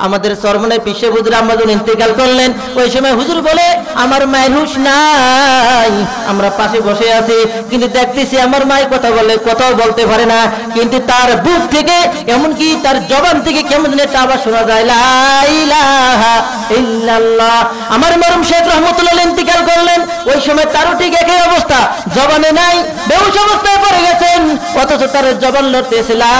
আমাদের চরমনায় পিসে হুজুর আমরা যখন ইন্তেকাল করলেন, ওই সময় হুজুর বলে আমার মায়ের হুঁশ নাই। আমরা পাশে বসে আছি, কিন্তু দেখতেছি আমার মায়ের কথা বলে, কথাও বলতে পারে না, কিন্তু তার বুক থেকে এমনকি তার জবান থেকে কেমন একটা আওয়াজ শোনা যায়, লা ইলাহা ইল্লাল্লাহ। আমার মরহুম শেখ রহমতুল্লাহ ইন্তেকাল করলেন, ওই সময় তারও ঠিক একই অবস্থা, জবানে নাই, বেহুশ অবস্থায় পড়ে গেছেন, অথচ তার জবান লড়তেছে লা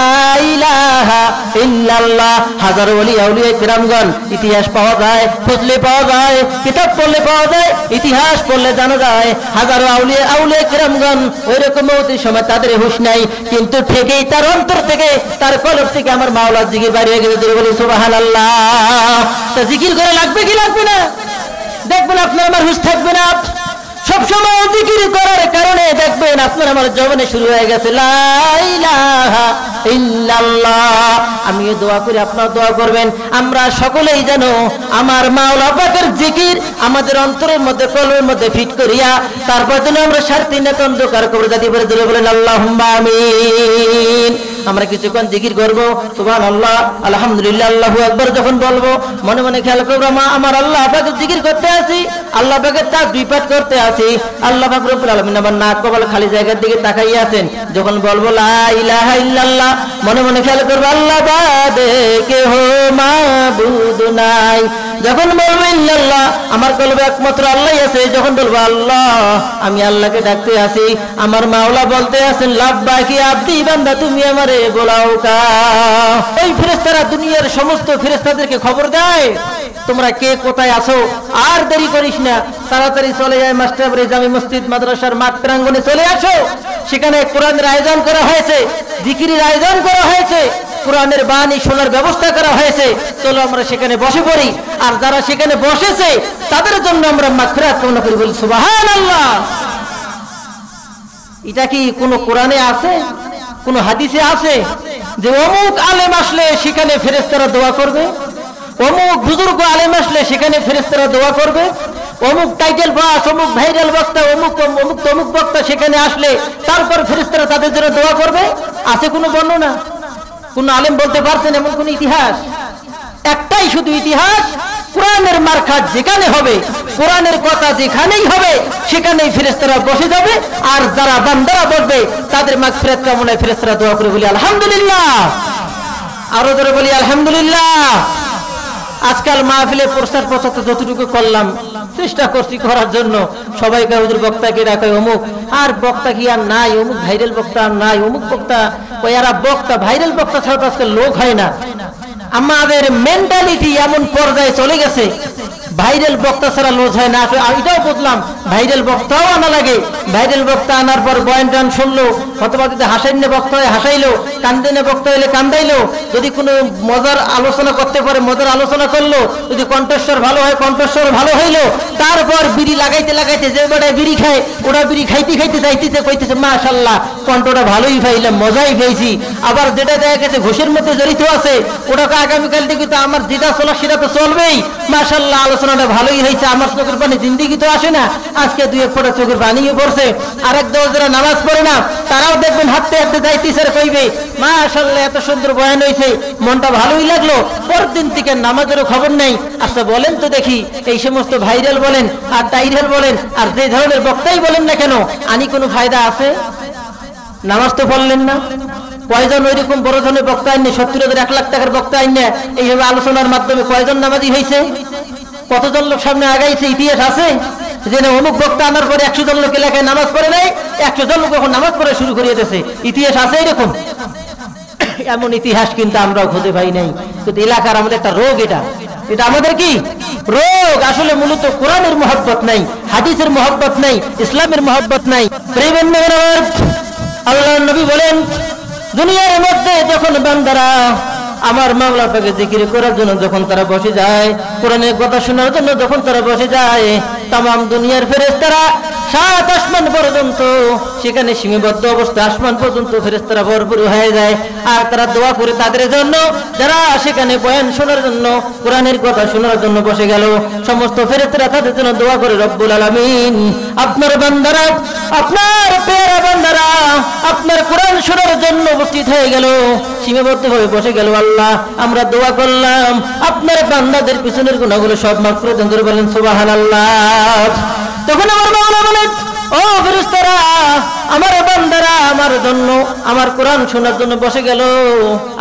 ইলাহা ইল্লাল্লাহ। হাজারো ওলি আউলিয়া কিরামগণ ইতিহাস পাওয়া যায়, খুঁজলে পাওয়া যায়, কিতাব পড়লে পাওয়া যায়, ইতিহাস পড়লে জানা যায়, হাজারো আউলিয়া কিরামগণ ওই রকম মৌতের সময় তাদের হুঁশ নাই, কিন্তু ঠিকই তার অন্তর থেকে, তার কলব থেকে আমার মাওলার জিকির বাইরে হয়ে গেছে। বলি সুবহানাল্লাহ। তা জিকির করে লাগবে কি লাগবে না? দেখবেন আপনার আমার হুঁশ থাকবে না, সবসময় জিকির করার কারণে দেখবেন আপনার আমার জবানে শুরু হয়ে গেছে লা ইলাহা ইল্লাল্লাহ। আমিও দোয়া করি, আপনারা দোয়া করবেন, আমরা সকলেই যেন আমার মাওলা পাকের জিকির আমাদের অন্তরের মধ্যে, কলবের মধ্যে ফিট করিয়া তারপর যেন আমরা সারতি না অন্ধকার করে জাতি করে ধরে বলেন আল্লাহুম্মা আমিন। আমরা কিছুক্ষণ জিকির করবো, সুবহানাল্লাহ, আলহামদুলিল্লাহ, আল্লাহু আকবার যখন বলবো, মনে মনে খেয়াল করবো আমার আল্লাহ পাকের জিকির করতে আছি, আল্লাহ পাকের তাসবিহ পাঠ করতে আছি, আল্লাহ পাক রব্বুল আলামিন আমার নাক কপাল খালি জায়গার দিকে তাকাইয়া আছেন। যখন বলবো লা ইলাহা ইল্লাল্লাহ, মনে মনে খেয়াল করবো আল্লাহ বাদে কেহ মাবুদ নাই। যখন বলবো ইল্লাল্লাহ, আমার কলবে একমাত্র আল্লাহই আছে। যখন বলবো আল্লাহ, আমি আল্লাহকে ডাকতে আছি, আমার মাওলা বলতে আছেন লাব্বাকি আব্দি বান্দা তুমি আমারে বলাও কা। এই ফেরেশতারা দুনিয়ার সমস্ত ফেরেশতাদেরকে খবর দেয় তোমরা কে কোথায় আছো, আর দেরি করিস না, তাড়াতাড়ি চলে যায় মাস্টারবাড়ি জামি মসজিদ মাদ্রাসার মাঠ প্রাঙ্গণে চলে আসো। সেখানে কোরআনের আয়োজন করা হয়েছে, জিকিরের আয়োজন করা হয়েছে, কোরআনের বাণী শোনার ব্যবস্থা করা হয়েছে। চলো আমরা সেখানে বসে পড়ি, আর যারা সেখানে বসেছে তাদের জন্য আমরা মাগফিরাত কামনা করি, বলি সুবহানাল্লাহ। এটা কি কোনো কোরআনে আছে, কোনো হাদিসে আছে যে অমুক আলেম আসলে সেখানে ফেরেশতারা দোয়া করবে, অমুক বুজুর্গ আলেম আসলে সেখানে ফেরেশতারা দোয়া করবে, অমুক টাইটেল বাস, অমুক ভাইরাল বক্তা, অমুক বক্তা সেখানে আসলে তারপর ফেরেশতারা তাদের জন্য দোয়া করবে? আছে কোনো বর্ণনা? কোন আলেম বলতে পারছেন এমন কোন ইতিহাস? একটাই শুধু ইতিহাস, কোরআনের মারফত যেখানে হবে, কোরআনের কথা যেখানেই হবে সেখানেই ফেরেশতারা বসে যাবে, আর যারা বান্দারা বসবে তাদের মাগফিরাত কামনায় ফেরেশতারা দোয়া করে। বলি আলহামদুলিল্লাহ, আরো জোরে বলি আলহামদুলিল্লাহ। আজকাল মাহফিলে প্রচার প্রচার যতটুকু করলাম, চেষ্টা করছি করার জন্য, সবাইকে হুজুর বক্তাকে রাখে অমুক, আর বক্তা কি আর নাই, অমুক ভাইরাল বক্তা আর নাই, অমুক বক্তা, ওই আর বক্তা ভাইরাল বক্তা ছাড়া তো আজকাল লোক হয় না। আমাদের মেন্টালিটি এমন পর্যায়ে চলে গেছে, ভাইরাল বক্তা ছাড়া লোক হয় না। এটাও বুঝলাম ভাইরাল বক্তাও আনা লাগে, ভাইরাল বক্তা আনার পর বয়ান টান শুনলো, অথবা যদি হাসাইনে বক্তা হয় হাসাইলো, কান্দিনে বক্তা হইলে কান্দাইলো, যদি কোনো মজার আলোচনা করতে পারে মজার আলোচনা করলো, যদি কণ্ঠস্বর ভালো হয় কণ্ঠস্বর ভালো হইলো, তারপর বিড়ি লাগাইতে লাগাইতে যে বেটায় বিড়ি খায় ওরা বিড়ি খাইতে খাইতে যাইতেছে, কইতেছে মাশাআল্লাহ কণ্ঠটা ভালোই পাইলাম, মজাই পেয়েছি। আবার যেটা দেখা গেছে ঘুষের মধ্যে জড়িত আছে, ওটাকে আগামীকাল থেকে তো আমার যেটা চলা সেটা তো চলবেই, মাশাআল্লাহ আলোচনাটা ভালোই হয়েছে, আমার চোখের পানি জিন্দিগি তো আসে না, আজকে দুই এক ফোঁটা চোখের পানিও পড়ছে। আরেক দল যারা নামাজ পড়ে না তারাও দেখবেন হাঁটতে হাঁটতে যাইতেছে, কইবে মাশাআল্লাহ এত সুন্দর বয়ান হয়েছে, মনটা ভালোই লাগলো, পরের দিন থেকে নামাজেরও খবর নেই। আচ্ছা বলেন তো দেখি, এই সমস্ত ভাইরাল বলেন আর টাইরাল বলেন আর যে ধরনের বক্তাই বলেন না কেন, আনি কোনো ফায়দা আছে? নামাজ তো পড়লেন না। কয়জন ওই রকম বড় ধরনের বক্তা আইনে, 70,000 1 লাখ টাকার বক্তা আইনে এইভাবে আলোচনার মাধ্যমে কয়জন নামাজি হয়েছে? কতজন লোক সামনে আগাইছে? ইতিহাস আছে যে না অমুক বক্তা আনার পরে 100 জন লোক এলাকায় নামাজ পড়ে নাই, 100 জন লোক এখন নামাজ পড়া শুরু করিয়ে দিয়েছে? ইতিহাস আছে এরকম? এমন ইতিহাস কিন্তু আমরাও খুঁজে পাই নাই। কিন্তু এলাকার আমাদের একটা রোগ, এটা আমাদের কি রোগ? আসলে মূলত কোরআনের মহব্বত নাই, হাদিসের মহব্বত নাই, ইসলামের মহব্বত নাই। প্রেমের নবী আল্লাহর নবী বলেন, দুনিয়ার মধ্যে যখন বান্দারা আমার মাওলা পাকে জিকির করার জন্য যখন তারা বসে যায়, কোরআনের কথা শোনার জন্য যখন তারা বসে যায়, তামাম দুনিয়ার ফেরেশতারা 7 আসমান পর্যন্ত সেখানে সীমাবদ্ধ অবস্থা, আসমান পর্যন্ত ফেরেশতারা ভরপুর হয়ে যায়। আর তারা দোয়া করে তাদের জন্য যারা সেখানে বয়ান শোনার জন্য, কোরআনের কথা শোনার জন্য বসে গেল, সমস্ত ফেরেশতারা তাদের জন্য দোয়া করে, রব্বুল আলামিন আপনার বান্দারা, আপনার পেয়ারা বান্দারা আপনার কোরআন শোনার জন্য উপস্থিত হয়ে গেল, সীমাবদ্ধভাবে বসে গেল। আল্লাহ আমরা দোয়া করলাম আপনার বান্দাদের পিছনের গুনাহগুলো সব মাফ করে দেন। বলেন সুবহানাল্লাহ। তখন আমার মাওলা বলেন, ও ফেরেশতারা আমার বান্দারা আমার জন্য আমার কোরআন শোনার জন্য বসে গেল,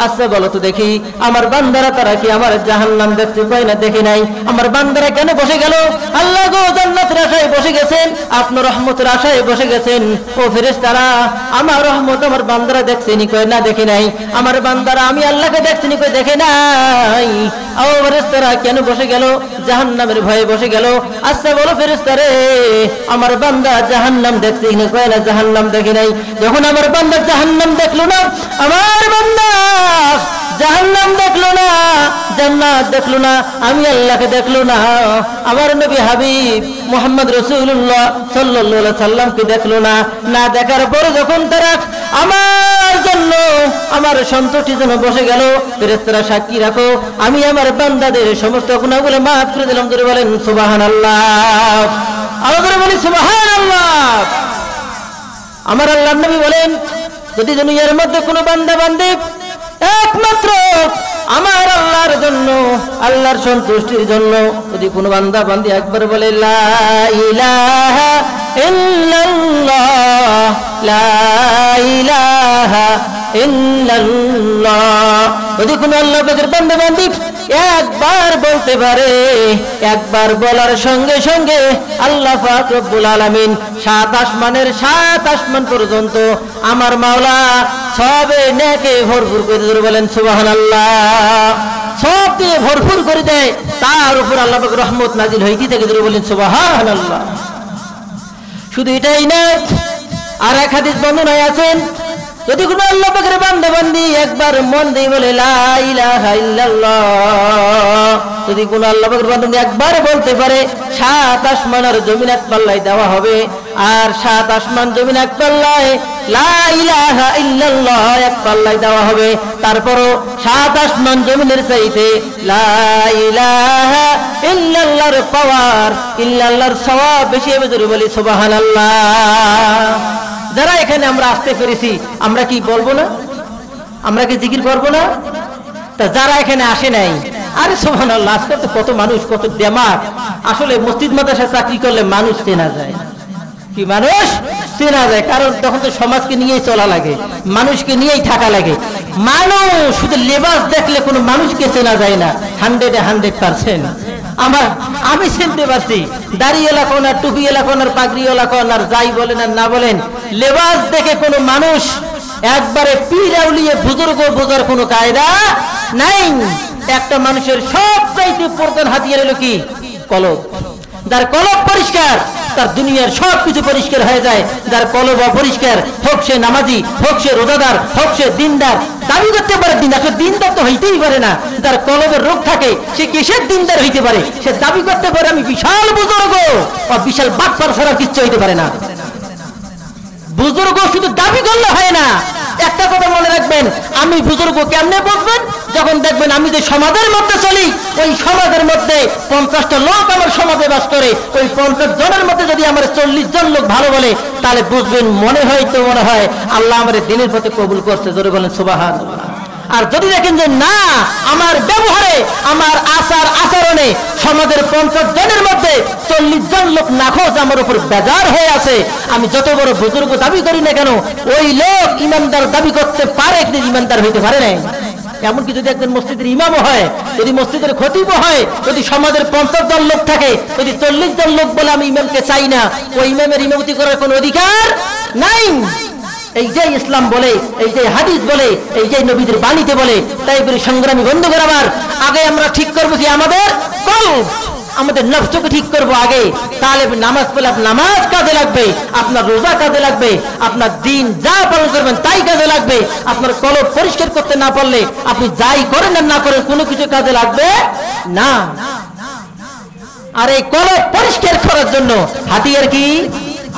আচ্ছা বলো তো দেখি আমার বান্দারা তারা কি আমার জাহান্নাম দেখতে পায় না? দেখে নাই। আমার বান্দারা কেন বসে গেল? আল্লাহ গো জান্নাতের আশায় বসে গেছেন, আপনার রহমতের আশায় বসে গেছেন। ও ফেরেশতারা আমার রহমত আমার বান্দারা দেখছেনি? কয় না দেখে নাই। আমার বান্দারা আমি আল্লাহকে দেখছেনি? কয় দেখে নাই। ও ফেরেশতারা কেন বসে গেল? জাহান্নামের ভয়ে বসে গেল। আচ্ছা বলো ফেরেশতারে আমার বান্দা জাহান্নাম দেখছে কিনা? কয় না জাহান্নাম দেখে নাই। যখন আমার বান্দা জাহান্নাম দেখলো না, আমার বান্দা জাহান্নাম দেখলো না, জান্নাত দেখলো না, আমি আল্লাহকে দেখলো না, আমার নবী হাবিব মুহাম্মদ রাসূলুল্লাহ সাল্লাল্লাহু আলাইহি সাল্লামকে দেখলো না, না দেখার পরে যখন তারা আমার জন্য আমার সন্তুষ্টির জন্য বসে গেল, ফেরেশতারা সাক্ষী রাখো আমি আমার বান্দাদের সমস্ত গুনাহগুলো মাফ করে দিলাম। জোরে বলেন সুবহানাল্লাহ। আল্লাহ বলি সুবহানাল্লাহ। আমার আল্লাহর নবী বলেন, যদি দুনিয়ার মধ্যে কোনো বান্দা বান্দি একমাত্র আমার আল্লাহর জন্য, আল্লাহর সন্তুষ্টির জন্য যদি কোনো বান্দা বান্দি একবার বলে লা ইলাহা ইল্লাল্লাহ, লা ইলাহা ইল্লাল্লাহ, যদি কোনো আল্লাহ পাকের বান্দা বান্দি একবার বলতে পারে, একবার বলার সঙ্গে সঙ্গে আল্লাহ পাক রব্বুল আলামিন 7 আসমানের 7 আসমান পর্যন্ত আমার মাওলা সবে নেকে ভরপুর করে দেয়। বলেন সুবহানাল্লাহ। সব দিয়ে ভরপুর করে দেয়, তার উপর আল্লাহ পাক রহমত নাজিল হইতে থাকে। বলেন সুবহানাল্লাহ। শুধু এটাই না, আর এক হাদিস বর্ণনায় আছেন, যদি কোনো আল্লাহ পাকের বান্দা বান্দি একবার মন দিয়ে বলে লা ইলাহা ইল্লাল্লাহ, যদি কোনো আল্লাহ পাকের বান্দা বান্দি একবার বলতে পারে 7 আসমান আর জমিন এক পাল্লায় দেওয়া হবে, আর 7 আসমান জমিন এক পাল্লায়, লা ইলাহা ইল্লাল্লাহ এক পাল্লায় দেওয়া হবে। তারপরও 7 আসমান জমিনের চাইতে লা ইলাহা ইল্লাল্লাহর পাওয়ার, ইল্লাল্লাহর সওয়াব বেশি হবে। জোরে বলি সুবহানাল্লাহ। যারা এখানে আমরা আসতে পেরেছি আমরা কি বলবো না? আমরা কি জিকির করবো না? তা যারা এখানে আসে নাই, আরে সুবহানাল্লাহ, আজকাল তো কত মানুষ, কত দেমাগ। আসলে মসজিদ মাদ্রাসায় চাকরি করলে মানুষ চেনা যায়, কি মানুষ চেনা যায়, কারণ তখন তো সমাজকে নিয়েই চলা লাগে, মানুষকে নিয়েই থাকা লাগে। মানুষ শুধু লেবাস দেখলে কোনো মানুষকে চেনা যায় না 100% আমি চিনতে পারছি, দাড়ি এলা কোন আর টুপি এলা কোন আর পাগড়ি এলা কোন আর যাই বলেন আর না বলেন, লেবাস দেখে কোনো মানুষ একবারে পীর আউলিয়া বুজুর্গ বোঝার কোনো কায়দা নাই। একটা মানুষের সবচাইতে প্রধান হাতিয়ার হলো কি? কলব। যার কলব পরিষ্কার তার দুনিয়ার সবকিছু পরিষ্কার হয়ে যায়। যার কলব অপরিষ্কার, হোক সে নামাজি, হোক সে রোজাদার, হোক সে দিনদার, দাবি করতে পারে দিন, আসলে দিনদার তো হইতেই পারে না। যার কলবের রোগ থাকে সে কিসের দিনদার হইতে পারে? সে দাবি করতে পারে আমি বিশাল বুজুর্গ, আর বিশাল বাটপার ছাড়া কিচ্ছু হইতে পারে না। বুজুর্গ শুধু দাবি করলে হয় না। একটা কথা মনে রাখবেন, আমি বুজুর্গ কেমনে বুঝবেন? যখন দেখবেন আমি যে সমাজের মধ্যে চলি, ওই সমাজের মধ্যে 50টা লোক আমার সমাজে বাস করে, ওই 50 জনের মধ্যে যদি আমার 40 জন লোক ভালো বলে, তাহলে বুঝবেন মনে হয় আল্লাহ আমার দিনের পথে কবুল করছে। জোরে বলেন সুবহানাল্লাহ। আর যদি দেখেন যে না, আমার ব্যবহারে, আমার আচার আচরণে সমাজের 50 জনের মধ্যে 40 জন লোক নাখোশ আমার উপর বেজার হয়ে আছে, আমি যত বড় বুজুর্গ দাবি করি না কেন, ওই লোক ইমানদার দাবি করতে পারে, কিন্তু ইমানদার হইতে পারে না। এমনকি যদি একজন মসজিদের ইমামও হয়, যদি মসজিদের খতিবও হয়, যদি সমাজের 50 জন লোক থাকে, যদি 40 জন লোক বলে আমি ইমামকে চাই না, ওই ইমামের ইমামতি করার কোনো অধিকার নাই। এই যে ইসলাম বলে, এই যে হাদিস বলে, এই যে নবীদের বাণীতে বলে। তাই বলি সংগ্রামী বন্ধুগণ আমার, আগে আমরা ঠিক করবো কি আমাদের কলব, আমাদের নফসকে ঠিক করবো আগে। তাহলে নামাজ পড়লে নামাজ কাজে লাগবে, আপনার রোজা কাজে লাগবে, আপনার দিন যা পালন করবেন তাই কাজে লাগবে। আপনার কলব পরিষ্কার করতে না পারলে আপনি যাই করেন আর না করেন কোনো কিছু কাজে লাগবে না। আর এই কলব পরিষ্কার করার জন্য হাতিয়ার কি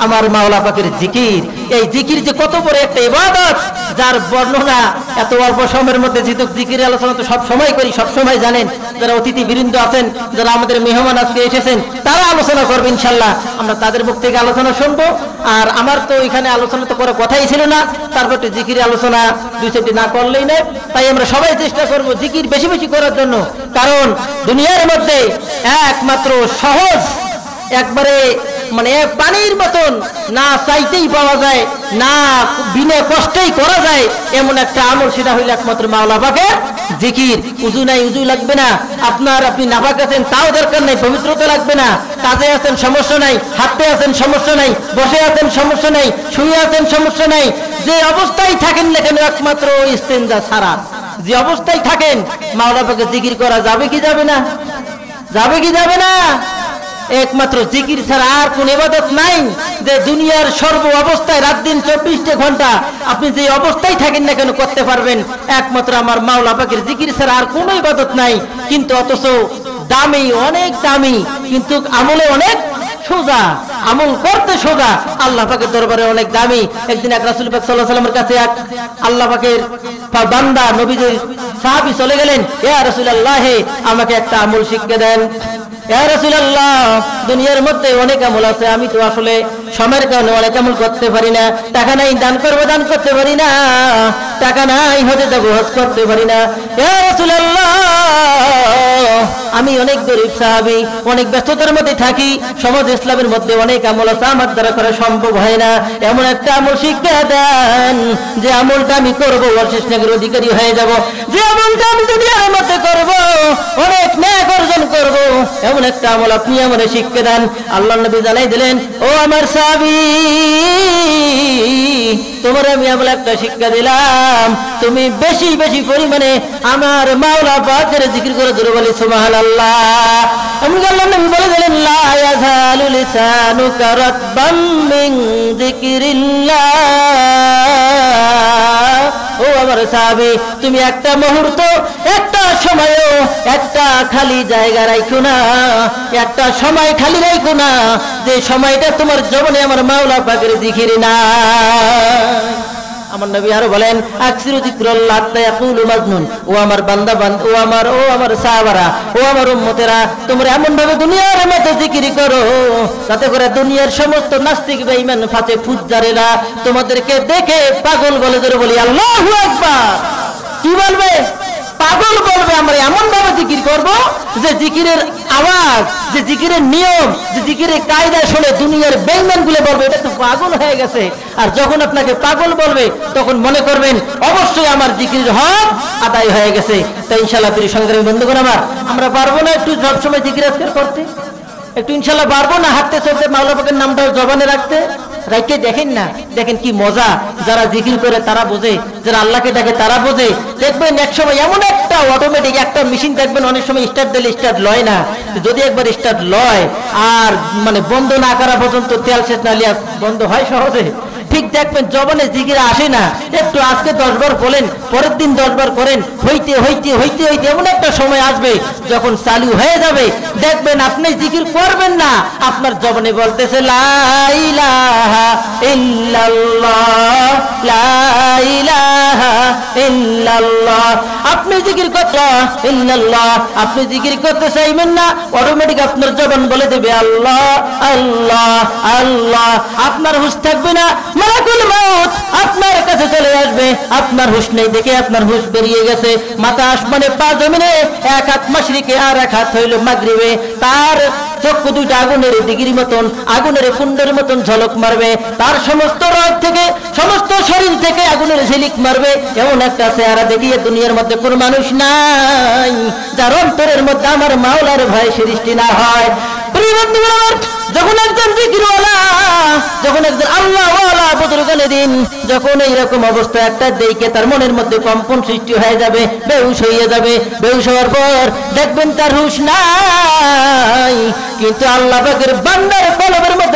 আমার মাওলা পাকের জিকির। এই জিকির যে কত বড় একটা ইবাদত, যার বর্ণনা এত অল্প সময়ের মধ্যে যেহেতু জিকিরের আলোচনা তো সব সময় করি, সব সময় জানেন, যারা অতিথি বৃন্দ আছেন, যারা আমাদের মেহমান আজকে এসেছেন, তারা আলোচনা করবে ইনশাল্লাহ, আমরা তাদের মুখ থেকে আলোচনা শুনবো। আর আমার তো এখানে আলোচনা তো করে কথাই ছিল না, তারপর একটু জিকিরের আলোচনা দুই চারটি না করলেই নয়। তাই আমরা সবাই চেষ্টা করবো জিকির বেশি বেশি করার জন্য, কারণ দুনিয়ার মধ্যে একমাত্র সহজ, একবারে মানে পানির মতন না চাইতেই পাওয়া যায়, না বিনা কষ্টেই করা যায় এমন একটা আমল, সেটা হইল একমাত্র মাওলা পাকের জিকির। উজু নাই, উজু লাগবে না আপনার, আপনি নাপাক আছেন তাও দরকার নাই, পবিত্রতা লাগবে না, কাজে আছেন সমস্যা নাই, হাঁটতে আছেন সমস্যা নাই, বসে আছেন সমস্যা নাই, শুয়ে আছেন সমস্যা নাই, যে অবস্থায় থাকেন না কেন একমাত্র ইস্তেঞ্জা ছাড়া যে অবস্থায় থাকেন মাওলা পাকের জিকির করা যাবে কি যাবে না? যাবে কি যাবে না? একমাত্র জিকির ছাড়া আর কোন ইবাদত নাই যে দুনিয়ার সর্ব অবস্থায় রাত দিন 24 ঘন্টা আপনি যে অবস্থায় থাকেন না কেন করতে পারবেন, একমাত্র আমার মাওলা পাকের জিকির ছাড়া আর কোনো ইবাদত নাই। কিন্তু অথচ দামি, অনেক দামি, কিন্তু আমলে অনেক সোজা, আমল করতে সোজা, আল্লাহ পাকের দরবারে অনেক দামি। একদিন এক রাসূল পাক সাল্লাল্লাহু আলাইহি ওয়াসাল্লামের কাছে এক আল্লাহ পাকের বান্দা নবীদের সাহাবী চলে গেলেন, ইয়া রাসূলুল্লাহ আমাকে একটা আমল শিখিয়ে দেন। ইয়া রাসূলুল্লাহ দুনিয়ার মধ্যে অনেক আমল আছে, আমি তো আসলে সময়ের কারণে অনেক আমল করতে পারি না, টাকা নাই দান করবো দান করতে পারি না, টাকা নাই হজে যাবো হজ করতে পারি না। ইয়া রাসূলুল্লাহ আমি অনেক গরীব সাহাবী, অনেক ব্যস্ততার মধ্যে থাকি, সমাজ ইসলামের মধ্যে অনেক আমল আছে আমার দ্বারা করা সম্ভব হয় না, এমন একটা আমল শিক্ষা দেন যে আমলটা আমি করবো অশেষ নেকের অধিকারী হয়ে যাব, যে আমলটা আমি দুনিয়ার মধ্যে করবো অনেক নেক অর্জন করবো, এমন একটা আমল আপনি আমাকে শিক্ষা দেন। আল্লাহর নবী জানাই দিলেন, ও আমার সাহাবী তোমার আমি আমল একটা শিক্ষা দিলাম, তুমি বেশি বেশি পরিমাণে আমার মাওলা পাকের জিকির করে ধরে বলি সুবহানাল্লাহ। এমন আল্লাহর নবী বলে দিলেন, লা ইয়াযালু লিসানুকা রাতবাম মিন যিকরিল্লাহ। ও আমার সাহাবী তুমি একটা মুহূর্ত, একটা সময়ও একটা খালি জায়গা রাখো না, একটা সময় খালি রাখো না যে সময়টা তোমার জীবনে আমার মাওলা পাকের জিকির না। আমার নবী আরো বলেন, আকসিরু যিকরাল্লাহ হাত্তা ইয়াকুলু মাজনুন। ও আমার বান্দা, ও আমার সাহাবারা, ও আমার উম্মতেরা, তোমরা এমন ভাবে দুনিয়ার মধ্যে জিকির করো যাতে করে দুনিয়ার সমস্ত নাস্তিক বেঈমান ফাঁসে ফুজ্জারেরা তোমাদেরকে দেখে পাগল বলে ধরে বলি আল্লাহু আকবার। কি বলবে? পাগল বলবে। আমরা এমন ভাবে জিকির করব যে জিকিরের আওয়াজ, যে জিকিরের নিয়ম, যে জিকিরের কায়দা শুনে দুনিয়ার বেঈমান গুলো বলবে এটা তো পাগল হয়ে গেছে। আর যখন আপনাকে পাগল বলবে তখন মনে করবেন অবশ্যই আমার জিকিরের হক আদায় হয়ে গেছে। তাই ইনশাআল্লাহ প্রিয় সংগ্রামী বন্ধুগণ আমার, আমরা পারবো না একটু সবসময় জিকির আজকার করতে? একটু ইনশাআল্লাহ পারবো না হাঁটতে চলতে মাওলা পাকের নামটাও জবানে রাখতে? রাখতে দেখেন না, দেখেন কি মজা। যারা জিকির করে তারা বোঝে, যারা আল্লাহকে ডাকে তারা বোঝে। দেখবেন এক সময় এমন একটা অটোমেটিক একটা মেশিন দেখবেন অনেক সময় স্টার্ট দিলে স্টার্ট লয় না, যদি একবার স্টার্ট লয় আর মানে বন্ধ না করা পর্যন্ত তেল শেষ না লিয়া বন্ধ হয় সহজে, ঠিক দেখবেন জবানে জিকির আসে না। একটু আজকে 10 বার বলেন, পরের দিন 10 বার করেন, হইতে হইতে হইতে হইতে এমন একটা সময় আসবে যখন চালু হয়ে যাবে, দেখবেন আপনি জিকির করবেন না, আপনার জবানে বলতেছে লা ইলাহা ইল্লাল্লাহ, লা ইলাহা ইল্লাল্লাহ। আপনি জিকির করতে ইল্লাল্লাহ, আপনি জিকির করতে চাইবেন না, অটোমেটিক আপনার জবান বলে দেবে আল্লাহ আল্লাহ আল্লাহ। আপনার হুঁশ থাকবে না, মালাকুল মউত আপনার কাছে চলে আসবে, আপনার হুঁশ নেই দেখে আপনার হুঁশ বেরিয়ে গেছে। মাথা আসমানে পা জমিনে, এক হাত মাশরিকে আর এক হাত হইল মাগরিবে, তার চক্ষু দুইটা আগুনের দিগির মতন, আগুনের কুণ্ডের মতন ঝলক মারবে, তার সমস্ত রগ থেকে সমস্ত শরীর থেকে আগুনের ঝিলিক মারবে। এমন একটা চেহারা দেখিয়ে দুনিয়ার মধ্যে কোন মানুষ নাই যার অন্তরের মধ্যে আমার মাওলার ভয় সৃষ্টি না হয়। প্রিয় বন্ধুগণ আমার, যখন একজন জিকিরওয়ালা, যখন একজন আল্লাহওয়ালা বুজুর্গানে দিন যখন এইরকম অবস্থা একটা দেখে তার মনের মধ্যে কম্পন সৃষ্টি হয়ে যাবে, বেহুশ হয়ে যাবে, বেহুশ হওয়ার পর দেখবেন তার হুঁশ নাই, কিন্তু আল্লাহ পাকের বান্দার কলবের মধ্যে